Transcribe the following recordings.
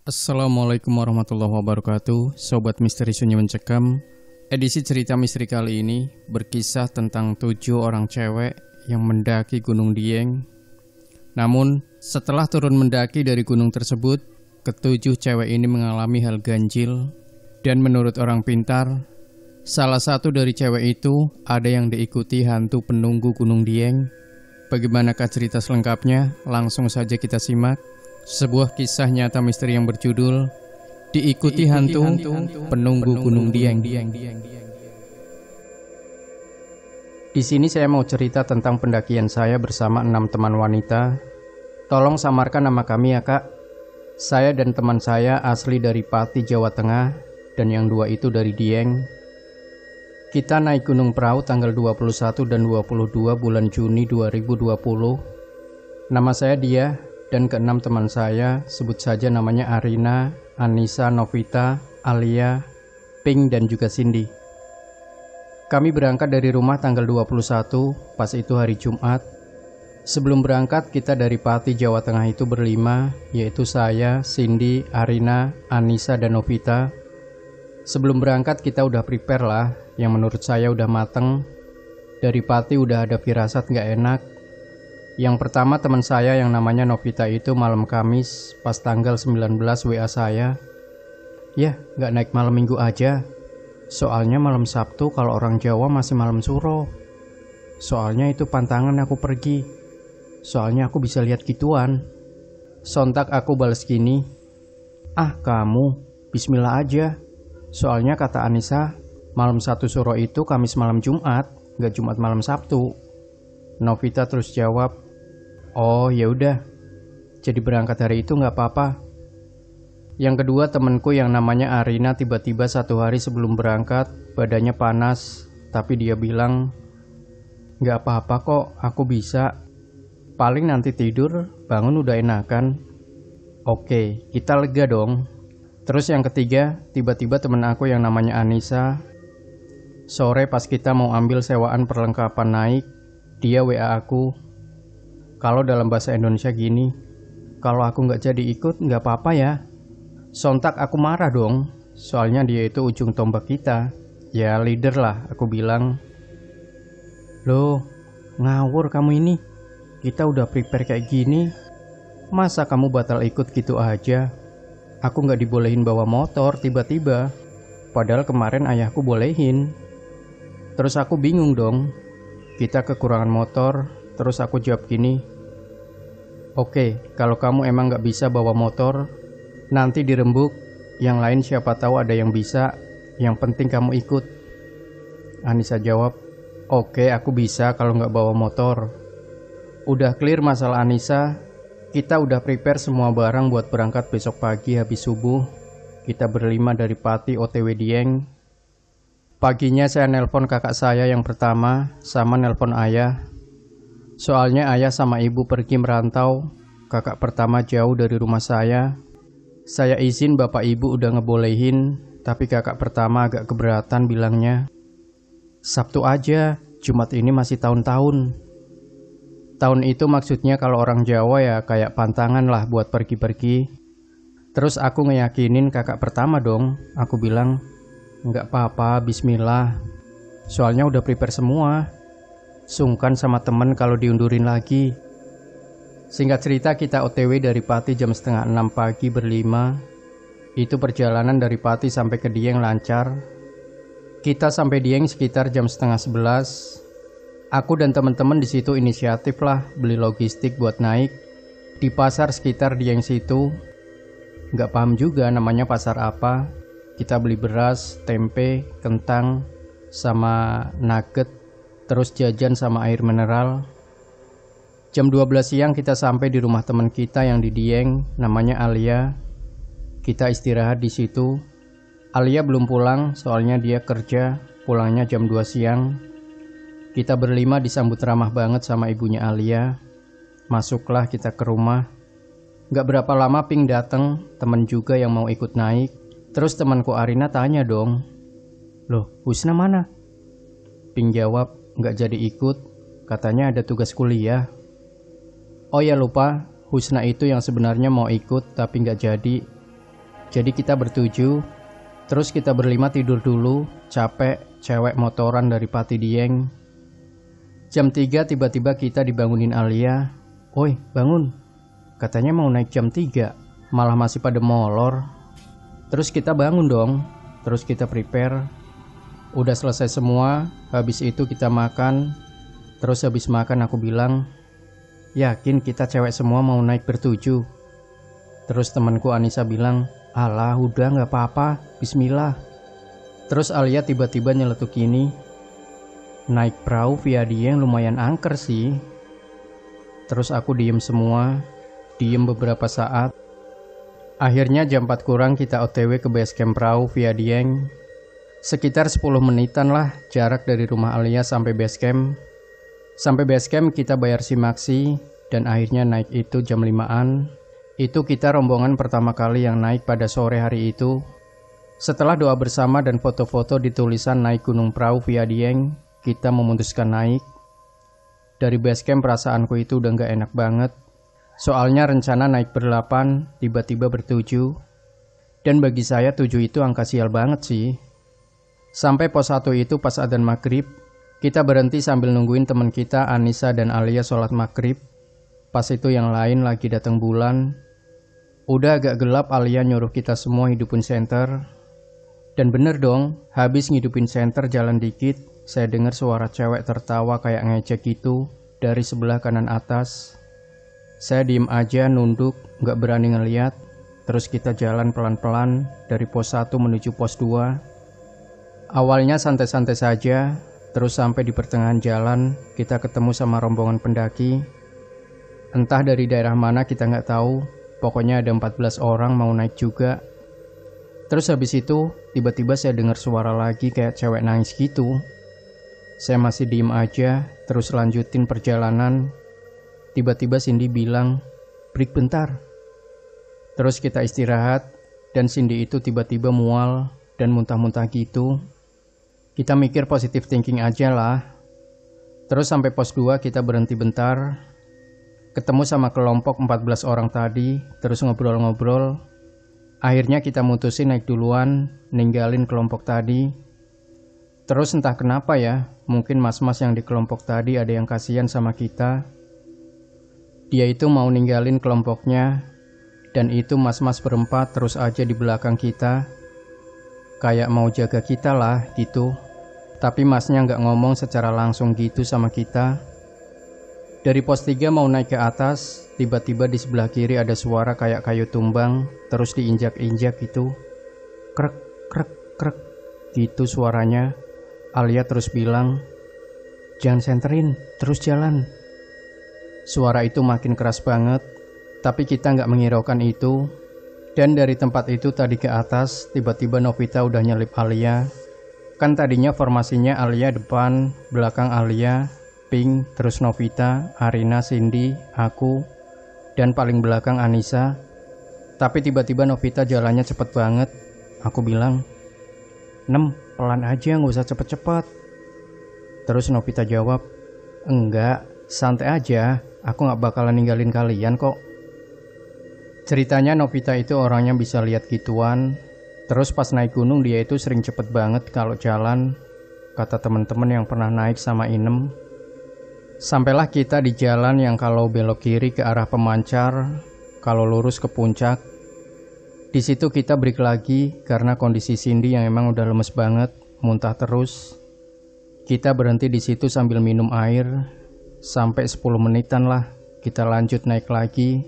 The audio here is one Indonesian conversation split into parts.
Assalamualaikum warahmatullahi wabarakatuh. Sobat Misteri Sunyi Mencekam. Edisi cerita misteri kali ini berkisah tentang 7 orang cewek yang mendaki Gunung Dieng. Namun setelah turun mendaki dari gunung tersebut, ketujuh cewek ini mengalami hal ganjil. Dan menurut orang pintar, salah satu dari cewek itu ada yang diikuti hantu penunggu Gunung Dieng. Bagaimanakah cerita selengkapnya? Langsung saja kita simak. Sebuah kisah nyata misteri yang berjudul Diikuti Hantu Penunggu Gunung Dieng. Di sini saya mau cerita tentang pendakian saya bersama 6 teman wanita. Tolong samarkan nama kami ya kak. Saya dan teman saya asli dari Pati, Jawa Tengah, dan yang 2 itu dari Dieng. Kita naik gunung perahu tanggal 21 dan 22 bulan Juni 2020. Nama saya Dia, dan ke-6 teman saya, sebut saja namanya Arina, Anissa, Novita, Alia, Pink, dan juga Cindy. Kami berangkat dari rumah tanggal 21, pas itu hari Jumat. Sebelum berangkat, kita dari Pati, Jawa Tengah itu berlima, yaitu saya, Cindy, Arina, Anissa, dan Novita. Sebelum berangkat kita udah prepare lah, yang menurut saya udah mateng. Dari Pati udah ada firasat gak enak. Yang pertama teman saya yang namanya Novita itu malam Kamis pas tanggal 19 WA saya. Ya gak naik malam Minggu aja. Soalnya malam Sabtu kalau orang Jawa masih malam suro. Soalnya itu pantangan aku pergi. Soalnya aku bisa lihat gituan. Sontak aku balas gini. Ah kamu, bismillah aja. Soalnya kata Anissa, malam 1 suro itu Kamis malam Jumat, gak Jumat malam Sabtu. Novita terus jawab, oh ya udah, jadi berangkat hari itu gak apa-apa. Yang kedua temanku yang namanya Arina tiba-tiba 1 hari sebelum berangkat badannya panas, tapi dia bilang, gak apa-apa kok, aku bisa. Paling nanti tidur, bangun udah enakan. Oke, kita lega dong. Terus yang ketiga, tiba-tiba temen aku yang namanya Anissa, sore pas kita mau ambil sewaan perlengkapan naik, dia WA aku. Kalau dalam bahasa Indonesia gini, kalau aku gak jadi ikut gak apa-apa ya. Sontak aku marah dong, soalnya dia itu ujung tombak kita. Ya leader lah, aku bilang. Loh, ngawur kamu ini. Kita udah prepare kayak gini, masa kamu batal ikut gitu aja? Aku gak dibolehin bawa motor tiba-tiba, padahal kemarin ayahku bolehin. Terus aku bingung dong, kita kekurangan motor. Terus aku jawab gini, oke, kalau kamu emang gak bisa bawa motor, nanti dirembuk, yang lain siapa tahu ada yang bisa, yang penting kamu ikut. Anissa jawab, oke aku bisa kalau gak bawa motor. Udah clear masalah Anissa. Kita udah prepare semua barang buat berangkat besok pagi habis subuh. Kita berlima dari Pati OTW Dieng. Paginya saya nelpon kakak saya yang pertama sama nelpon ayah. Soalnya ayah sama ibu pergi merantau. Kakak pertama jauh dari rumah saya. Saya izin bapak ibu udah ngebolehin, tapi kakak pertama agak keberatan bilangnya, Sabtu aja, Jumat ini masih tahun-tahun. Tahun itu maksudnya kalau orang Jawa ya kayak pantangan lah buat pergi-pergi. Terus aku ngeyakinin kakak pertama dong. Aku bilang, nggak apa-apa, bismillah. Soalnya udah prepare semua. Sungkan sama temen kalau diundurin lagi. Singkat cerita kita OTW dari Pati jam setengah 6 pagi berlima. Itu perjalanan dari Pati sampai ke Dieng lancar. Kita sampai Dieng sekitar jam setengah 11. Aku dan teman-teman di situ inisiatif lah beli logistik buat naik di pasar sekitar Dieng situ. Nggak paham juga namanya pasar apa. Kita beli beras, tempe, kentang, sama nugget, terus jajan sama air mineral. Jam 12 siang kita sampai di rumah teman kita yang di Dieng, namanya Alia. Kita istirahat di situ. Alia belum pulang soalnya dia kerja, pulangnya jam 2 siang. Kita berlima disambut ramah banget sama ibunya Alia. Masuklah kita ke rumah. Gak berapa lama Pink dateng, temen juga yang mau ikut naik. Terus temanku Arina tanya dong, loh Husna mana? Pink jawab, gak jadi ikut, katanya ada tugas kuliah. Oh ya lupa, Husna itu yang sebenarnya mau ikut tapi gak jadi. Jadi kita bertujuh, terus kita berlima tidur dulu, capek, cewek motoran dari Pati Dieng. Jam 3 tiba-tiba kita dibangunin Alia. "Oi, bangun." Katanya mau naik jam 3, malah masih pada molor. Terus kita bangun dong, terus kita prepare. Udah selesai semua, habis itu kita makan. Terus habis makan aku bilang, "Yakin kita cewek semua mau naik bertujuh?" Terus temanku Anissa bilang, "Alah udah gak apa-apa, bismillah." Terus Alia tiba-tiba nyeletuk gini, "Naik perahu via Dieng lumayan angker sih." Terus aku diem semua, diem beberapa saat. Akhirnya jam 4 kurang kita OTW ke base camp perahu via Dieng. Sekitar 10 menitan lah jarak dari rumah Alia sampai base camp. Sampai base camp kita bayar simaksi dan akhirnya naik itu jam 5-an. Itu kita rombongan pertama kali yang naik pada sore hari itu. Setelah doa bersama dan foto-foto di tulisan naik gunung perahu via Dieng, kita memutuskan naik. Dari base camp perasaanku itu udah gak enak banget. Soalnya rencana naik ber-8, tiba-tiba ber-7. Dan bagi saya 7 itu angka sial banget sih. Sampai pos 1 itu pas adzan maghrib, kita berhenti sambil nungguin teman kita Anissa dan Alia sholat maghrib. Pas itu yang lain lagi datang bulan. Udah agak gelap, Alia nyuruh kita semua hidupin senter. Dan bener dong, habis ngidupin senter jalan dikit, saya dengar suara cewek tertawa kayak ngecek gitu dari sebelah kanan atas. Saya diem aja nunduk, gak berani ngeliat. Terus kita jalan pelan-pelan dari pos 1 menuju pos 2. Awalnya santai-santai saja, terus sampai di pertengahan jalan kita ketemu sama rombongan pendaki. Entah dari daerah mana kita nggak tahu, pokoknya ada 14 orang mau naik juga. Terus habis itu tiba-tiba saya dengar suara lagi kayak cewek nangis gitu. Saya masih diem aja, terus lanjutin perjalanan. Tiba-tiba Cindy bilang, "Break bentar." Terus kita istirahat, dan Cindy itu tiba-tiba mual dan muntah-muntah gitu. Kita mikir positive thinking aja lah. Terus sampai pos 2 kita berhenti bentar. Ketemu sama kelompok 14 orang tadi, terus ngobrol-ngobrol. Akhirnya kita mutusin naik duluan, ninggalin kelompok tadi. Terus entah kenapa ya, mungkin mas-mas yang di kelompok tadi ada yang kasihan sama kita. Dia itu mau ninggalin kelompoknya, dan itu mas-mas berempat terus aja di belakang kita. Kayak mau jaga kita lah gitu. Tapi masnya nggak ngomong secara langsung gitu sama kita. Dari pos 3 mau naik ke atas, tiba-tiba di sebelah kiri ada suara kayak kayu tumbang, terus diinjak-injak gitu. Krek, krek, krek, gitu suaranya. Alia terus bilang, "Jangan senterin, terus jalan." Suara itu makin keras banget, tapi kita nggak menghiraukan itu. Dan dari tempat itu tadi ke atas, tiba-tiba Novita udah nyelip Alia. Kan tadinya formasinya Alia depan, belakang Alia, Pink, terus Novita, Arina, Cindy, aku, dan paling belakang Anissa. Tapi tiba-tiba Novita jalannya cepet banget. Aku bilang, "Nem, pelan aja, gak usah cepet-cepet." Terus Novita jawab, "Enggak, santai aja, aku gak bakalan ninggalin kalian kok." Ceritanya Novita itu orangnya bisa lihat gituan. Terus pas naik gunung dia itu sering cepet banget kalau jalan, kata temen-temen yang pernah naik sama Inem. Sampailah kita di jalan yang kalau belok kiri ke arah pemancar, kalau lurus ke puncak. Di situ kita break lagi karena kondisi Cindy yang emang udah lemes banget, muntah terus. Kita berhenti di situ sambil minum air. Sampai 10 menitan lah kita lanjut naik lagi.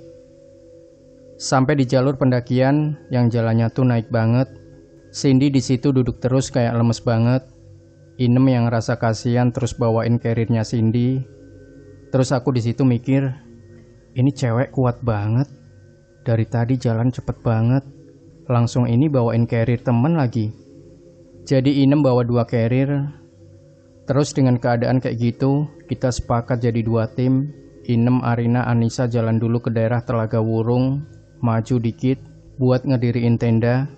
Sampai di jalur pendakian yang jalannya tuh naik banget. Cindy di situ duduk terus kayak lemes banget. Inem yang ngerasa kasihan terus bawain carrier-nya Cindy. Terus aku di situ mikir, ini cewek kuat banget. Dari tadi jalan cepet banget. Langsung ini bawain carrier temen lagi. Jadi Inem bawa 2 carrier. Terus dengan keadaan kayak gitu, kita sepakat jadi 2 tim. Inem, Arina, Anissa jalan dulu ke daerah Telaga Wurung, maju dikit buat ngediriin tenda.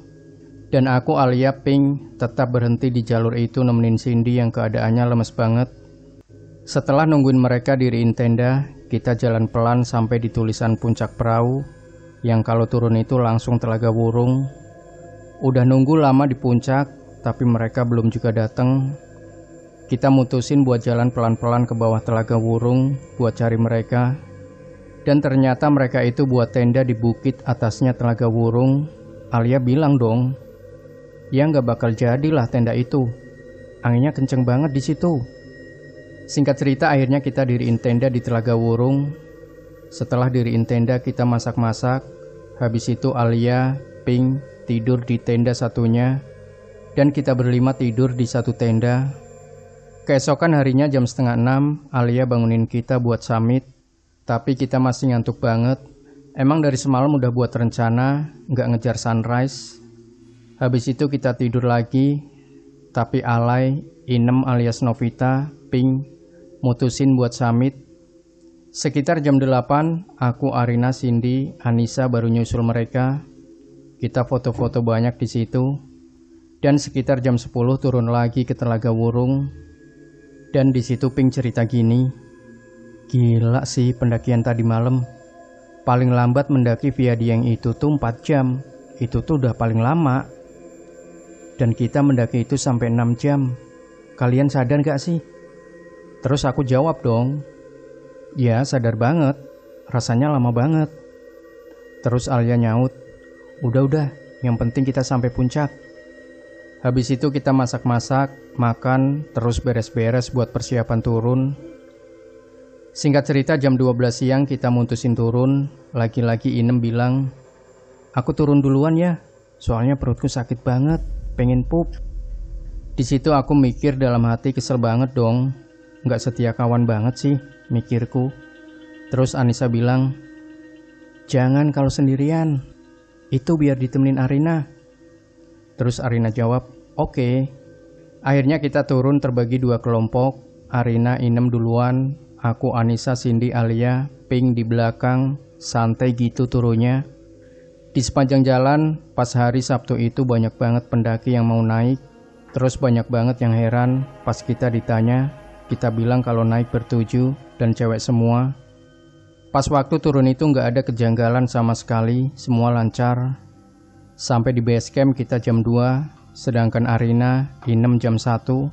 Dan aku, Alia, Pink tetap berhenti di jalur itu nemenin Cindy yang keadaannya lemes banget. Setelah nungguin mereka diriin tenda, kita jalan pelan sampai di tulisan puncak perahu, yang kalau turun itu langsung Telaga Wurung. Udah nunggu lama di puncak, tapi mereka belum juga datang. Kita mutusin buat jalan pelan-pelan ke bawah Telaga Wurung buat cari mereka. Dan ternyata mereka itu buat tenda di bukit atasnya Telaga Wurung. Alia bilang dong, ya nggak bakal jadilah tenda itu. Anginnya kenceng banget di situ. Singkat cerita, akhirnya kita diriin tenda di Telaga Wurung. Setelah diriin tenda, kita masak-masak. Habis itu Alia, Pink tidur di tenda satunya, dan kita berlima tidur di satu tenda. Keesokan harinya jam 5:30, Alia bangunin kita buat summit, tapi kita masih ngantuk banget. Emang dari semalam udah buat rencana, nggak ngejar sunrise. Habis itu kita tidur lagi, tapi Alay, Inem alias Novita, Pink, mutusin buat summit. Sekitar jam 8, aku, Arina, Cindy, Anissa baru nyusul mereka. Kita foto-foto banyak di situ. Dan sekitar jam 10 turun lagi ke Telaga Wurung. Dan di situ Pink cerita gini, gila sih pendakian tadi malam. Paling lambat mendaki via Dieng itu tuh 4 jam. Itu tuh udah paling lama. Dan kita mendaki itu sampai 6 jam. Kalian sadar gak sih? Terus aku jawab dong, ya sadar banget. Rasanya lama banget. Terus Alia nyaut, udah, yang penting kita sampai puncak. Habis itu kita masak-masak, makan, terus beres-beres buat persiapan turun. Singkat cerita jam 12 siang kita mutusin turun. Lagi-lagi Inem bilang, aku turun duluan ya, soalnya perutku sakit banget, pengen pup. Di situ aku mikir dalam hati, kesel banget dong, nggak setia kawan banget sih, mikirku. Terus Anissa bilang, jangan kalau sendirian, itu biar ditemenin Arina. Terus Arina jawab, oke. Akhirnya kita turun terbagi 2 kelompok. Arina, Inem duluan, aku, Anissa, Cindy, Alia, Pink di belakang, santai gitu turunnya. Di sepanjang jalan, pas hari Sabtu itu banyak banget pendaki yang mau naik. Terus banyak banget yang heran pas kita ditanya. Kita bilang kalau naik ber-7 dan cewek semua. Pas waktu turun itu nggak ada kejanggalan sama sekali, semua lancar. Sampai di base camp kita jam 2, sedangkan Arina, Inem jam 1.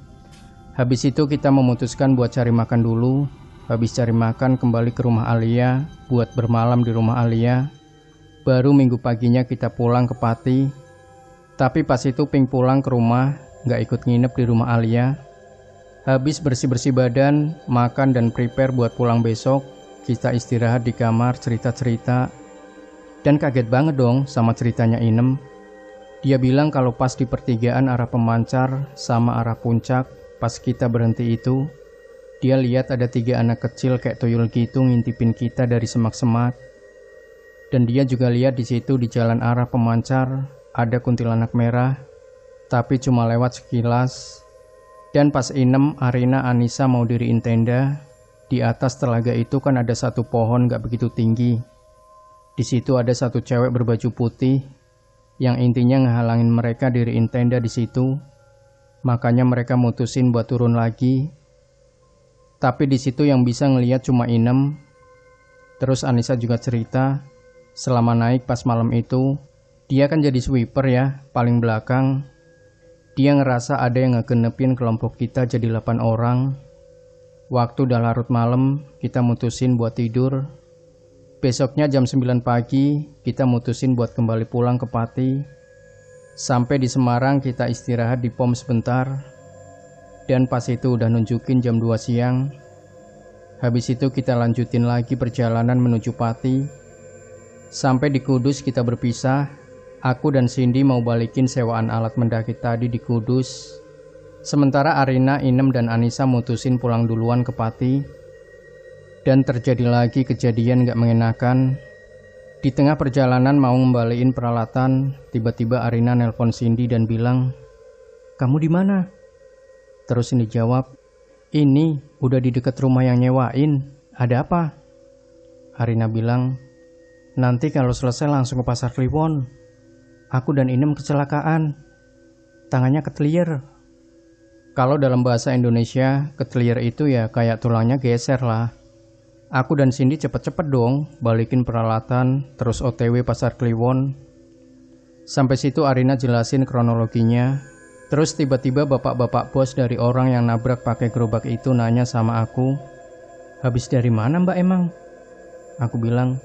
Habis itu kita memutuskan buat cari makan dulu. Habis cari makan kembali ke rumah Alia, buat bermalam di rumah Alia. Baru minggu paginya kita pulang ke Pati. Tapi pas itu Pink pulang ke rumah, nggak ikut nginep di rumah Alia. Habis bersih-bersih badan, makan dan prepare buat pulang besok, kita istirahat di kamar cerita-cerita. Dan kaget banget dong sama ceritanya Inem. Dia bilang kalau pas di pertigaan arah pemancar sama arah puncak, pas kita berhenti itu, dia lihat ada 3 anak kecil kayak tuyul gitu ngintipin kita dari semak-semak. Dan dia juga lihat di situ di jalan arah pemancar ada kuntilanak merah, tapi cuma lewat sekilas. Dan pas Inem, Arina, Anissa mau diriin tenda, di atas telaga itu kan ada satu pohon gak begitu tinggi. Di situ ada satu cewek berbaju putih yang intinya ngehalangin mereka diriin tenda di situ. Makanya mereka mutusin buat turun lagi. Tapi di situ yang bisa ngelihat cuma Inem. Terus Anissa juga cerita, selama naik pas malam itu, dia kan jadi sweeper ya, paling belakang. Dia ngerasa ada yang ngegenepin kelompok kita jadi 8 orang. Waktu udah larut malam, kita mutusin buat tidur. Besoknya jam 9 pagi, kita mutusin buat kembali pulang ke Pati. Sampai di Semarang kita istirahat di pom sebentar. Dan pas itu udah nunjukin jam 2 siang. Habis itu kita lanjutin lagi perjalanan menuju Pati. Sampai di Kudus kita berpisah. Aku dan Cindy mau balikin sewaan alat mendaki tadi di Kudus. Sementara Arina, Inem, dan Anissa mutusin pulang duluan ke Pati. Dan terjadi lagi kejadian gak mengenakan. Di tengah perjalanan mau ngembaliin peralatan, tiba-tiba Arina nelpon Cindy dan bilang, kamu di mana? Terus Cindy jawab, ini udah di dekat rumah yang nyewain, ada apa? Arina bilang, nanti kalau selesai langsung ke Pasar Kliwon. Aku dan Inem kecelakaan, tangannya ketelier. Kalau dalam bahasa Indonesia, ketelier itu ya kayak tulangnya geser lah. Aku dan Cindy cepet-cepet dong balikin peralatan, terus OTW Pasar Kliwon. Sampai situ Arina jelasin kronologinya. Terus tiba-tiba bapak-bapak bos dari orang yang nabrak pakai gerobak itu nanya sama aku, "Habis dari mana mbak emang?" Aku bilang,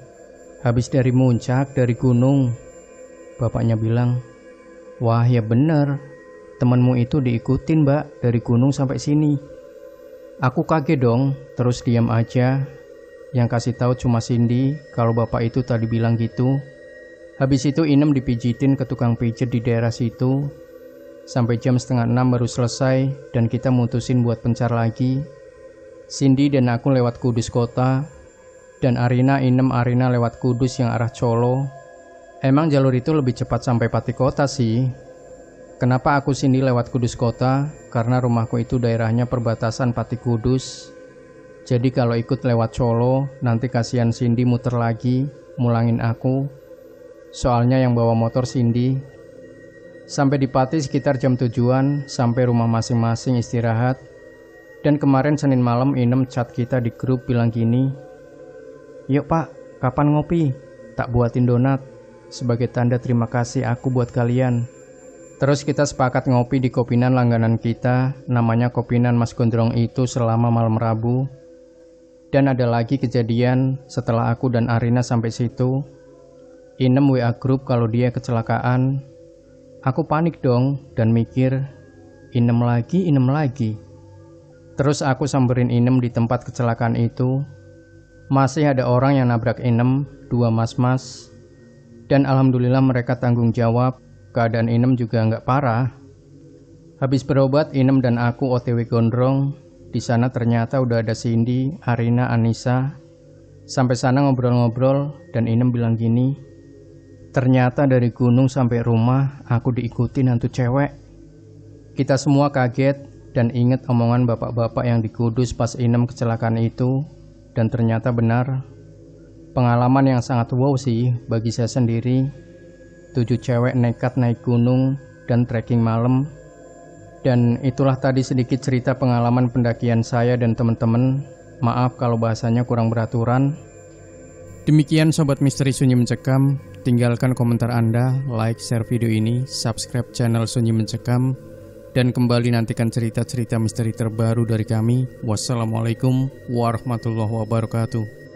"Habis dari Muncak, dari gunung." Bapaknya bilang, "Wah ya bener, temenmu itu diikutin mbak dari gunung sampai sini." Aku kaget dong, terus diam aja. Yang kasih tahu cuma Cindy kalau bapak itu tadi bilang gitu. Habis itu Inem dipijitin ke tukang pijit di daerah situ. Sampai jam 5:30 baru selesai dan kita mutusin buat pencar lagi. Cindy dan aku lewat Kudus kota, dan Arina, Inem, Arina lewat Kudus yang arah Colo. Emang jalur itu lebih cepat sampai Pati kota sih. Kenapa aku Cindy lewat Kudus kota? Karena rumahku itu daerahnya perbatasan Pati Kudus. Jadi kalau ikut lewat Colo, nanti kasihan Cindy muter lagi, mulangin aku. Soalnya yang bawa motor Cindy. Sampai di Pati sekitar jam 7-an, sampai rumah masing-masing istirahat. Dan kemarin Senin malam Inem chat kita di grup bilang gini, "Yuk pak, kapan ngopi? Tak buatin donat. Sebagai tanda terima kasih aku buat kalian." Terus kita sepakat ngopi di kopinan langganan kita, namanya Kopinan Mas Gondrong itu selama malam Rabu. Dan ada lagi kejadian setelah aku dan Arina sampai situ. Inem WA grup kalau dia kecelakaan. Aku panik dong dan mikir, Inem lagi. Terus aku samperin Inem di tempat kecelakaan itu. Masih ada orang yang nabrak Inem, 2 mas-mas. Dan alhamdulillah mereka tanggung jawab, keadaan Inem juga nggak parah. Habis berobat, Inem dan aku OTW Gondrong. Di sana ternyata udah ada Cindy, Arina, Anissa. Sampai sana ngobrol-ngobrol dan Inem bilang gini, "Ternyata dari gunung sampai rumah aku diikutin hantu cewek." Kita semua kaget dan inget omongan bapak-bapak yang di Kudus pas Inem kecelakaan itu. Dan ternyata benar. Pengalaman yang sangat wow sih bagi saya sendiri. 7 cewek nekat naik gunung dan trekking malam. Dan itulah tadi sedikit cerita pengalaman pendakian saya dan teman-teman. Maaf kalau bahasanya kurang beraturan. Demikian Sobat Misteri Sunyi Mencekam. Tinggalkan komentar Anda, like, share video ini, subscribe channel Sunyi Mencekam, dan kembali nantikan cerita-cerita misteri terbaru dari kami. Wassalamualaikum warahmatullahi wabarakatuh.